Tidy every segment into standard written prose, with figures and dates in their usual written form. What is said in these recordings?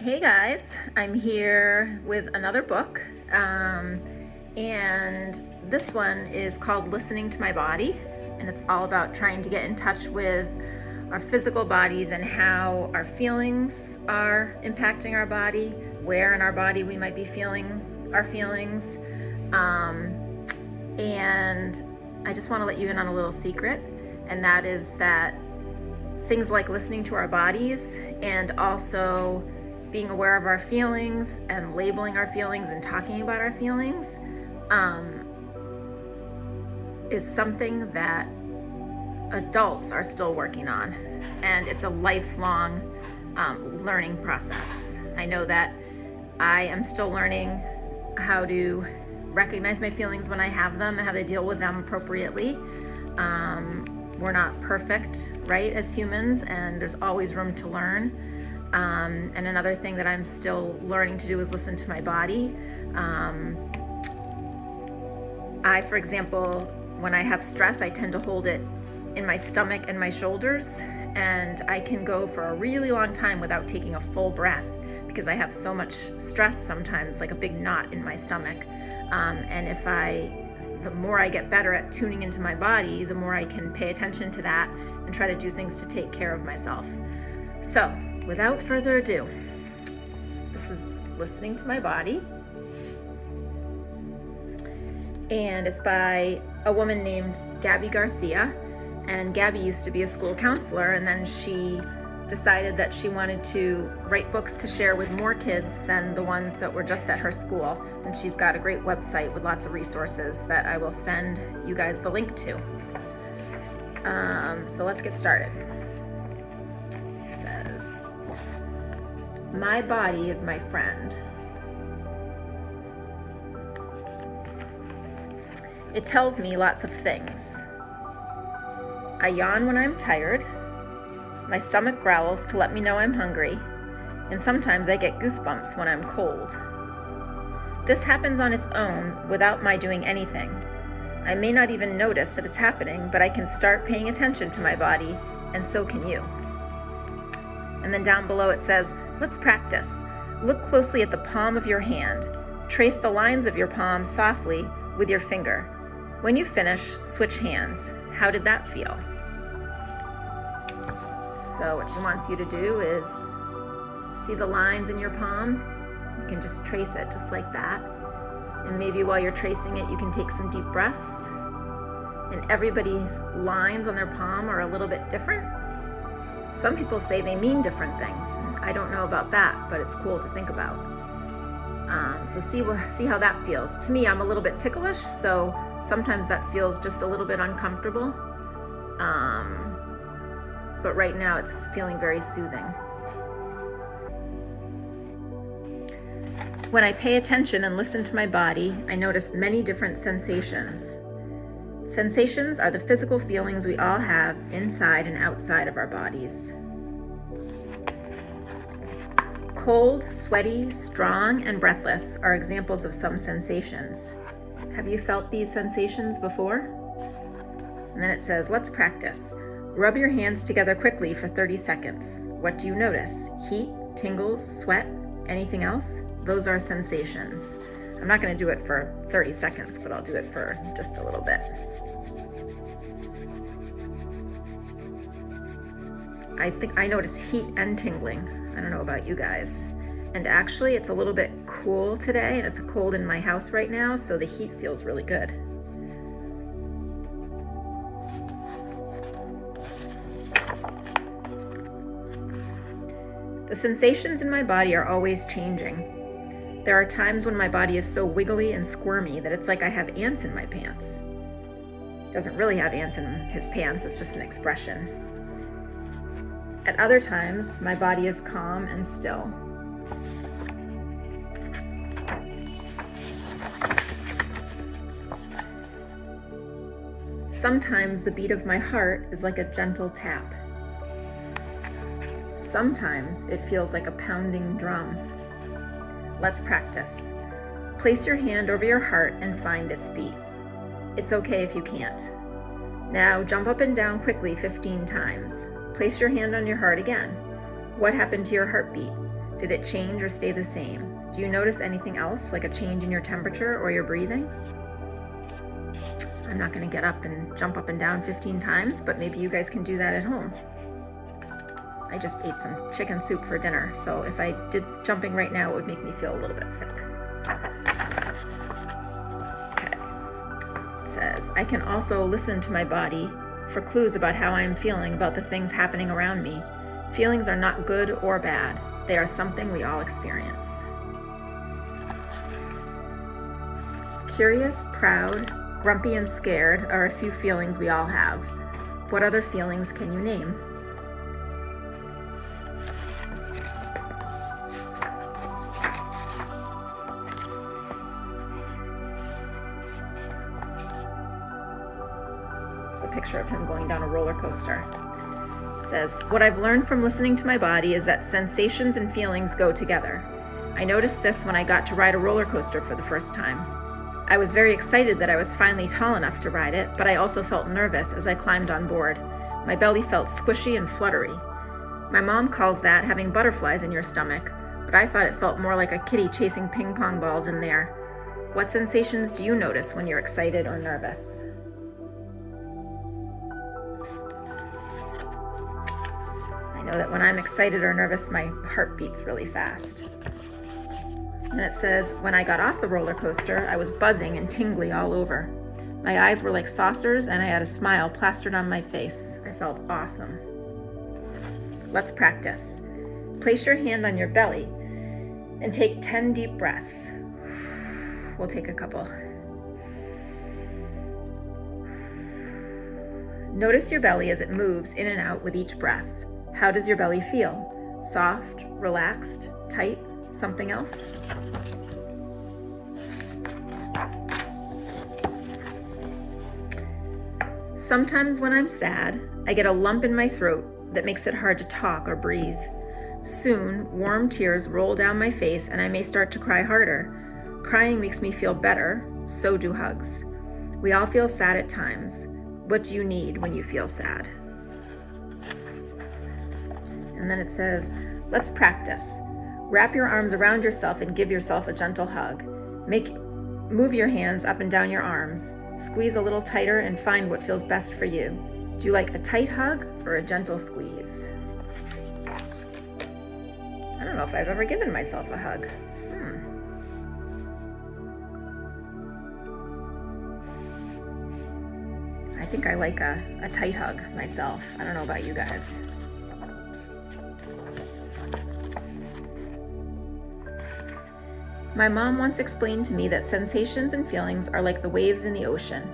Hey guys, I'm here with another book, and this one is called Listening to My Body, and it's all about trying to get in touch with our physical bodies and how our feelings are impacting our body, where in our body we might be feeling our feelings, and I just want to let you in on a little secret, and that is that things like listening to our bodies and also being aware of our feelings and labeling our feelings and talking about our feelings is something that adults are still working on, and it's a lifelong learning process. I know that I am still learning how to recognize my feelings when I have them and how to deal with them appropriately. We're not perfect, right, as humans, and there's always room to learn. And another thing that I'm still learning to do is listen to my body. For example, when I have stress, I tend to hold it in my stomach and my shoulders, and I can go for a really long time without taking a full breath because I have so much stress sometimes, like a big knot in my stomach. The more I get better at tuning into my body, the more I can pay attention to that and try to do things to take care of myself. So, without further ado, this is Listening to My Body, and it's by a woman named Gabby Garcia. And Gabby used to be a school counselor, and then she decided that she wanted to write books to share with more kids than the ones that were just at her school. And she's got a great website with lots of resources that I will send you guys the link to. So let's get started. It says, "My body is my friend. It tells me lots of things. I yawn when I'm tired. My stomach growls to let me know I'm hungry, and sometimes I get goosebumps when I'm cold. This happens on its own without my doing anything. I may not even notice that it's happening, but I can start paying attention to my body, and so can you." And then down below it says, "Let's practice. Look closely at the palm of your hand. Trace the lines of your palm softly with your finger. When you finish, switch hands. How did that feel?" So what she wants you to do is see the lines in your palm. You can just trace it just like that. And maybe while you're tracing it, you can take some deep breaths. And everybody's lines on their palm are a little bit different. Some people say they mean different things. And I don't know about that, but it's cool to think about. So see how that feels. To me, I'm a little bit ticklish, so sometimes that feels just a little bit uncomfortable. But right now it's feeling very soothing. When I pay attention and listen to my body, I notice many different sensations. Sensations are the physical feelings we all have inside and outside of our bodies. Cold, sweaty, strong, and breathless are examples of some sensations. Have you felt these sensations before? And then it says, "Let's practice. Rub your hands together quickly for 30 seconds. What do you notice? Heat, tingles, sweat, anything else? Those are sensations." I'm not going to do it for 30 seconds, but I'll do it for just a little bit. I think I notice heat and tingling. I don't know about you guys. And actually, it's a little bit cool today, and it's cold in my house right now, so the heat feels really good. The sensations in my body are always changing. There are times when my body is so wiggly and squirmy that it's like I have ants in my pants. It doesn't really have ants in his pants, it's just an expression. At other times, my body is calm and still. Sometimes the beat of my heart is like a gentle tap. Sometimes it feels like a pounding drum. Let's practice. Place your hand over your heart and find its beat. It's okay if you can't. Now jump up and down quickly 15 times. Place your hand on your heart again. What happened to your heartbeat? Did it change or stay the same? Do you notice anything else, like a change in your temperature or your breathing? I'm not going to get up and jump up and down 15 times, but maybe you guys can do that at home. I just ate some chicken soup for dinner, so if I did jumping right now, it would make me feel a little bit sick. Okay. It says, I can also listen to my body for clues about how I am feeling about the things happening around me. Feelings are not good or bad. They are something we all experience. Curious, proud, grumpy, and scared are a few feelings we all have. What other feelings can you name? It's a picture of him going down a roller coaster. It says, what I've learned from listening to my body is that sensations and feelings go together. I noticed this when I got to ride a roller coaster for the first time. I was very excited that I was finally tall enough to ride it, but I also felt nervous as I climbed on board. My belly felt squishy and fluttery. My mom calls that having butterflies in your stomach, but I thought it felt more like a kitty chasing ping pong balls in there. What sensations do you notice when you're excited or nervous? I know that when I'm excited or nervous, my heart beats really fast. And it says, when I got off the roller coaster, I was buzzing and tingly all over. My eyes were like saucers and I had a smile plastered on my face. I felt awesome. Let's practice. Place your hand on your belly and take 10 deep breaths. We'll take a couple. Notice your belly as it moves in and out with each breath. How does your belly feel? Soft, relaxed, tight? Something else? Sometimes when I'm sad, I get a lump in my throat that makes it hard to talk or breathe. Soon, warm tears roll down my face and I may start to cry harder. Crying makes me feel better, so do hugs. We all feel sad at times. What do you need when you feel sad? And then it says, let's practice. Wrap your arms around yourself and give yourself a gentle hug. Move your hands up and down your arms. Squeeze a little tighter and find what feels best for you. Do you like a tight hug or a gentle squeeze? I don't know if I've ever given myself a hug. I think I like a tight hug myself. I don't know about you guys. My mom once explained to me that sensations and feelings are like the waves in the ocean.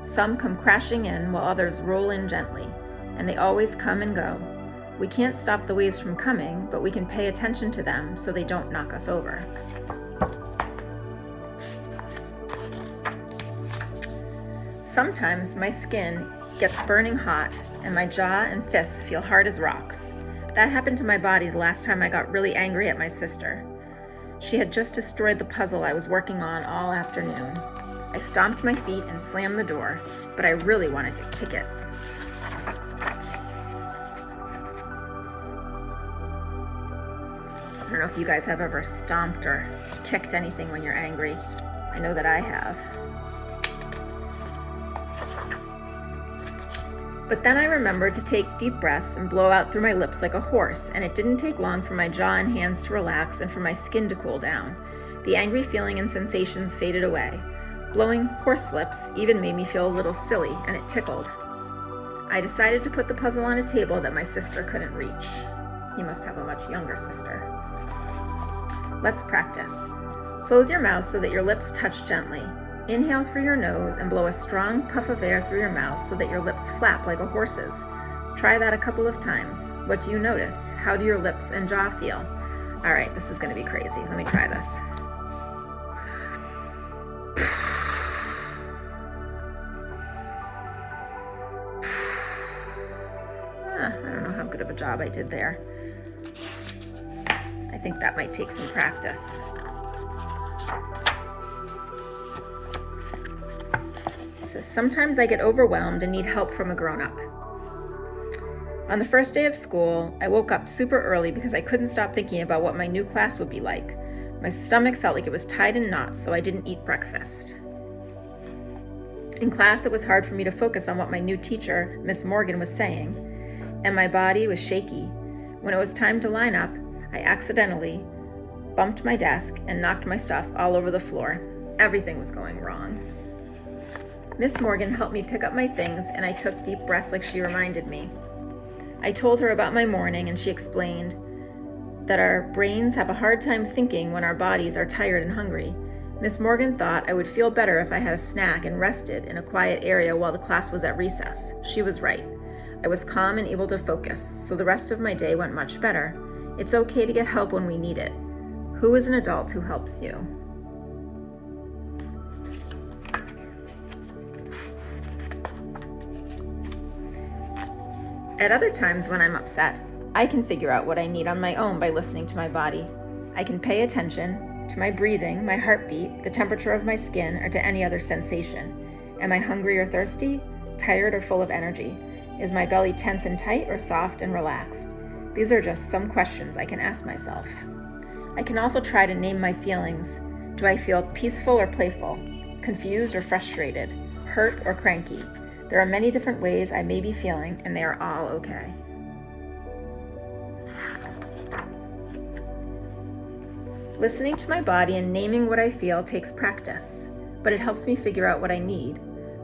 Some come crashing in while others roll in gently, and they always come and go. We can't stop the waves from coming, but we can pay attention to them so they don't knock us over. Sometimes my skin gets burning hot and my jaw and fists feel hard as rocks. That happened to my body the last time I got really angry at my sister. She had just destroyed the puzzle I was working on all afternoon. I stomped my feet and slammed the door, but I really wanted to kick it. I don't know if you guys have ever stomped or kicked anything when you're angry. I know that I have. But then I remembered to take deep breaths and blow out through my lips like a horse, and it didn't take long for my jaw and hands to relax and for my skin to cool down. The angry feeling and sensations faded away. Blowing horse lips even made me feel a little silly, and it tickled. I decided to put the puzzle on a table that my sister couldn't reach. He must have a much younger sister. Let's practice. Close your mouth so that your lips touch gently. Inhale through your nose and blow a strong puff of air through your mouth so that your lips flap like a horse's. Try that a couple of times. What do you notice? How do your lips and jaw feel? All right, this is going to be crazy. Let me try this. I don't know how good of a job I did there. I think that might take some practice. So sometimes I get overwhelmed and need help from a grown-up. On the first day of school, I woke up super early because I couldn't stop thinking about what my new class would be like. My stomach felt like it was tied in knots, so I didn't eat breakfast. In class, it was hard for me to focus on what my new teacher, Miss Morgan, was saying, and my body was shaky. When it was time to line up, I accidentally bumped my desk and knocked my stuff all over the floor. Everything was going wrong. Miss Morgan helped me pick up my things, and I took deep breaths like she reminded me. I told her about my morning, and she explained that our brains have a hard time thinking when our bodies are tired and hungry. Miss Morgan thought I would feel better if I had a snack and rested in a quiet area while the class was at recess. She was right. I was calm and able to focus, so the rest of my day went much better. It's okay to get help when we need it. Who is an adult who helps you? At other times when I'm upset, I can figure out what I need on my own by listening to my body. I can pay attention to my breathing, my heartbeat, the temperature of my skin, or to any other sensation. Am I hungry or thirsty, tired or full of energy? Is my belly tense and tight or soft and relaxed? These are just some questions I can ask myself. I can also try to name my feelings. Do I feel peaceful or playful, confused or frustrated, hurt or cranky? There are many different ways I may be feeling, and they are all okay. Listening to my body and naming what I feel takes practice, but it helps me figure out what I need.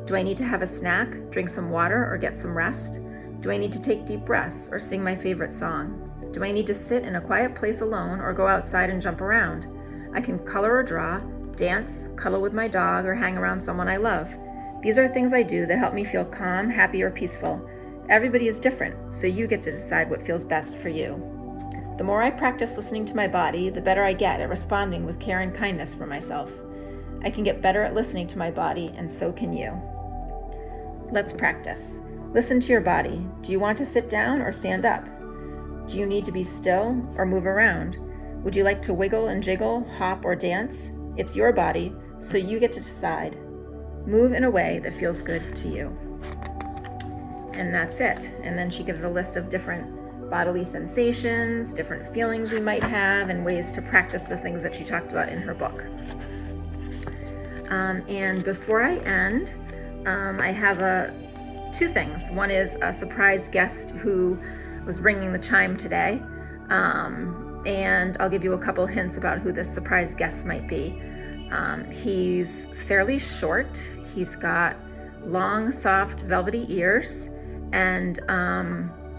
Do I need to have a snack, drink some water, or get some rest? Do I need to take deep breaths or sing my favorite song? Do I need to sit in a quiet place alone or go outside and jump around? I can color or draw, dance, cuddle with my dog, or hang around someone I love. These are things I do that help me feel calm, happy, or peaceful. Everybody is different, so you get to decide what feels best for you. The more I practice listening to my body, the better I get at responding with care and kindness for myself. I can get better at listening to my body, and so can you. Let's practice. Listen to your body. Do you want to sit down or stand up? Do you need to be still or move around? Would you like to wiggle and jiggle, hop, or dance? It's your body, so you get to decide. Move in a way that feels good to you. And that's it. And then she gives a list of different bodily sensations, different feelings we might have, and ways to practice the things that she talked about in her book. And before I end, I have two things. One is a surprise guest who was ringing the chime today. And I'll give you a couple hints about who this surprise guest might be. He's fairly short. He's got long, soft, velvety ears, and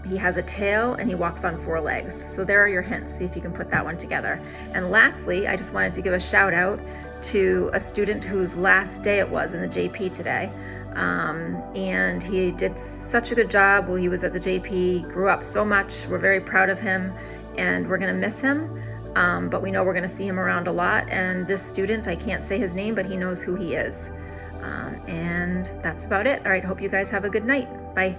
he has a tail, and he walks on 4 legs. So there are your hints. See if you can put that one together. And lastly, I just wanted to give a shout out to a student whose last day it was in the JP today. And he did such a good job while he was at the JP, grew up so much. We're very proud of him, and we're gonna miss him. But we know we're gonna see him around a lot. And this student, I can't say his name, but he knows who he is. And that's about it. All right, hope you guys have a good night. Bye.